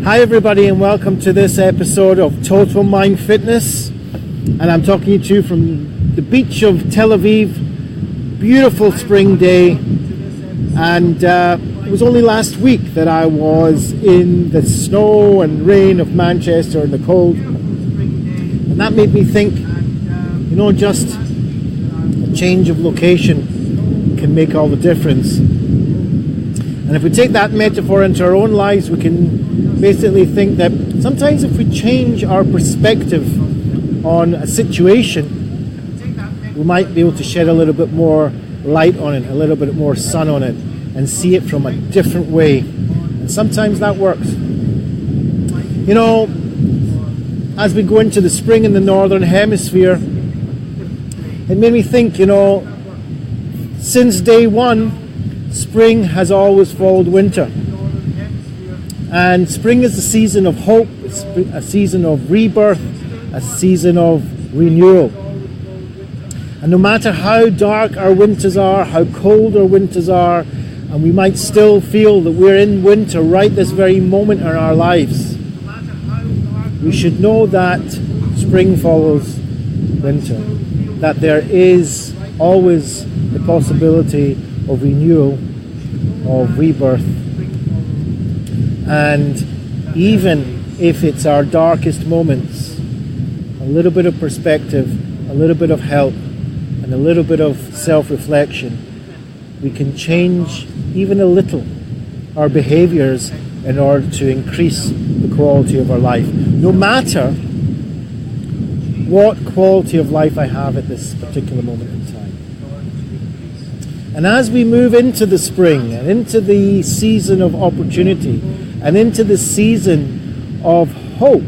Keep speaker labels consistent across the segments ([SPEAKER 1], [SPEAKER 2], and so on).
[SPEAKER 1] Hi everybody, and welcome to this episode of Total Mind Fitness, and I'm talking to you from the beach of Tel Aviv. Beautiful spring day, and it was only last week that I was in the snow and rain of Manchester in the cold, and that made me think, just a change of location can make all the difference. And if we take that metaphor into our own lives, we can basically think that sometimes if we change our perspective on a situation, we might be able to shed a little bit more light on it, a little bit more sun on it, and see it from a different way. And sometimes that works. As we go into the spring in the Northern Hemisphere, it made me think, since day one, spring has always followed winter. And spring is a season of hope, a season of rebirth, a season of renewal. And no matter how dark our winters are, how cold our winters are, and we might still feel that we're in winter right this very moment in our lives, we should know that spring follows winter, that there is always the possibility of renewal, of rebirth. And even if it's our darkest moments, a little bit of perspective, a little bit of help, and a little bit of self-reflection, we can change even a little our behaviors in order to increase the quality of our life, no matter what quality of life I have at this particular moment in time. And as we move into the spring and into the season of opportunity and into the season of hope,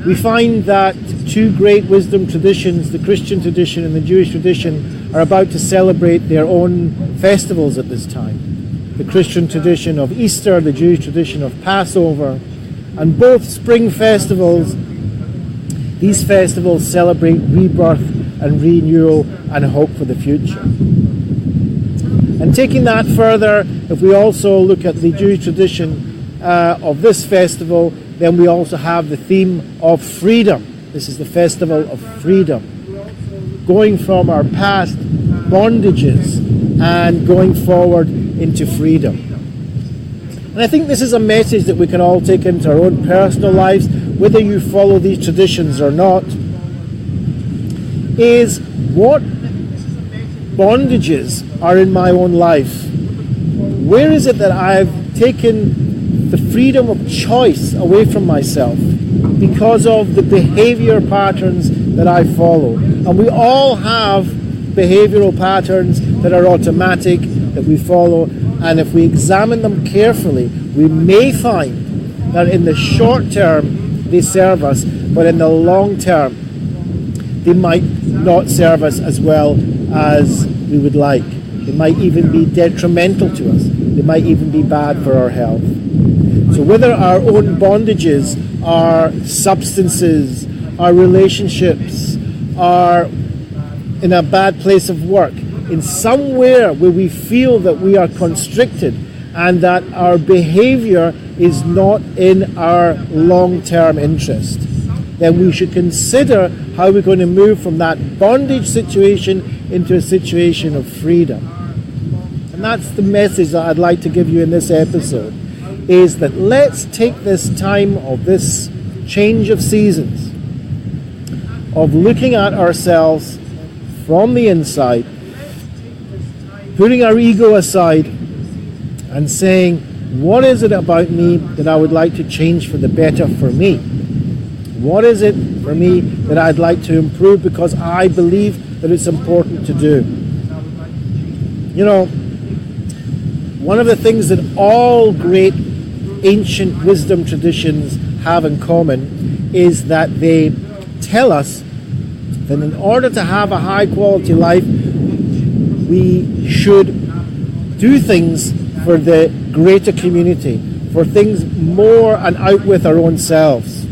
[SPEAKER 1] we find that two great wisdom traditions, the Christian tradition and the Jewish tradition, are about to celebrate their own festivals at this time. The Christian tradition of Easter, the Jewish tradition of Passover, and both spring festivals, these festivals celebrate rebirth and renewal and hope for the future. And taking that further, if we also look at the Jewish tradition of this festival, then we also have the theme of freedom. This is the festival of freedom, going from our past bondages and going forward into freedom. And I think this is a message that we can all take into our own personal lives, whether you follow these traditions or not, is what bondages are in my own life? Where is it that I've taken the freedom of choice away from myself because of the behavior patterns that I follow? And we all have behavioral patterns that are automatic, that we follow, and if we examine them carefully, we may find that in the short term they serve us, but in the long term, they might not serve us as well as we would like. They might even be detrimental to us. They might even be bad for our health. So whether our own bondages, our substances, our relationships, are in a bad place of work, in somewhere where we feel that we are constricted and that our behavior is not in our long-term interest, then we should consider how we're going to move from that bondage situation into a situation of freedom. And that's the message that I'd like to give you in this episode, is that let's take this time of this change of seasons, of looking at ourselves from the inside, putting our ego aside and saying, what is it about me that I would like to change for the better for me? What is it for me that I'd like to improve because I believe that it's important to do? You know, one of the things that all great ancient wisdom traditions have in common is that they tell us that in order to have a high quality life, we should do things for the greater community, for things more and out with our own selves.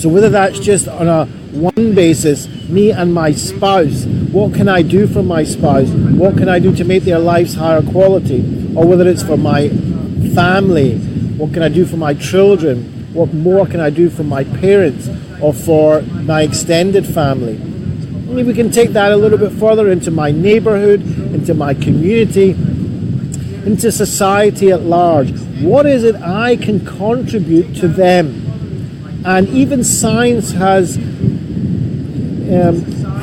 [SPEAKER 1] So whether that's just on a one basis, me and my spouse, what can I do for my spouse? What can I do to make their lives higher quality? Or whether it's for my family, what can I do for my children? What more can I do for my parents or for my extended family? I mean, we can take that a little bit further into my neighborhood, into my community, into society at large. What is it I can contribute to them? And even science has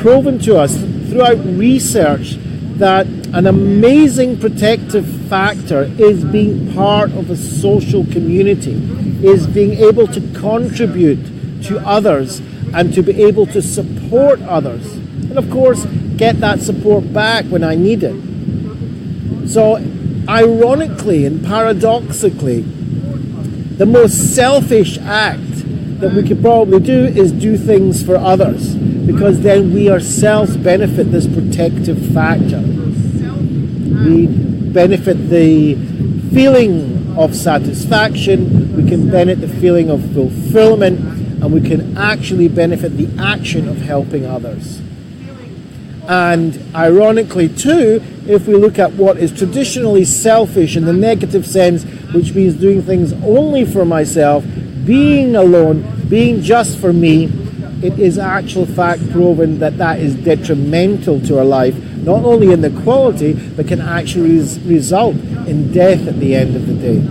[SPEAKER 1] proven to us throughout research that an amazing protective factor is being part of a social community, is being able to contribute to others and to be able to support others. And of course, get that support back when I need it. So, ironically and paradoxically, the most selfish act that we could probably do is do things for others, because then we ourselves benefit this protective factor. We benefit the feeling of satisfaction, we can benefit the feeling of fulfillment, and we can actually benefit the action of helping others. And ironically too, if we look at what is traditionally selfish in the negative sense, which means doing things only for myself, being alone, being just for me, it is actual fact proven that that is detrimental to our life, not only in the quality, but can actually result in death at the end of the day.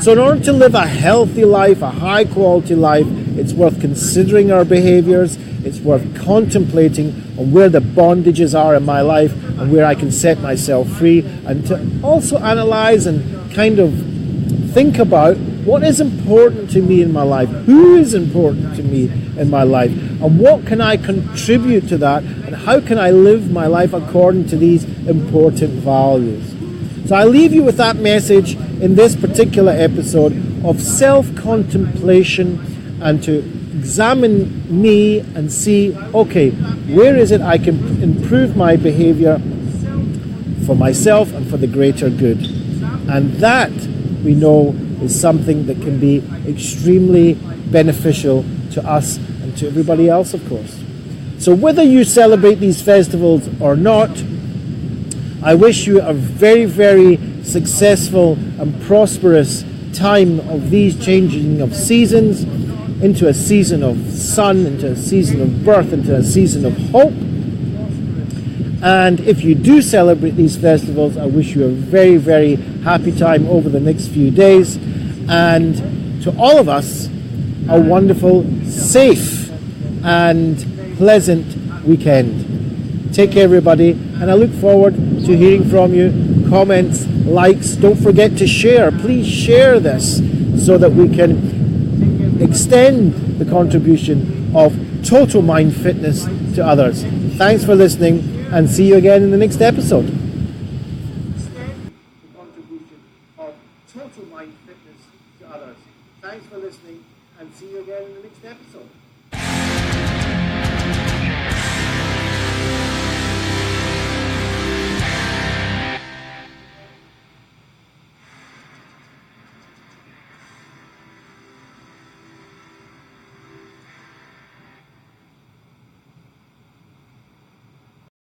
[SPEAKER 1] So in order to live a healthy life, a high quality life, it's worth considering our behaviors, it's worth contemplating on where the bondages are in my life and where I can set myself free, and to also analyze and kind of think about what is important to me in my life, who is important to me in my life, and what can I contribute to that, and how can I live my life according to these important values. So I leave you with that message in this particular episode of self-contemplation, and to examine me and see, okay, where is it I can improve my behavior for myself and for the greater good. And that, we know, is something that can be extremely beneficial to us and to everybody else, of course. So whether you celebrate these festivals or not, I wish you a very, very successful and prosperous time of these changing of seasons, into a season of sun, into a season of birth, into a season of hope. And if you do celebrate these festivals, I wish you a very, very happy time over the next few days. And to all of us, a wonderful, safe, and pleasant weekend. Take care, everybody, and I look forward to hearing from you. Comments, likes, don't forget to share. Please share this so that we can extend the contribution of Total Mind Fitness to others. Thanks for listening, and see you again in the next episode. Extend the contribution of Total Mind Fitness to others. Thanks for listening, and see you again in the next episode.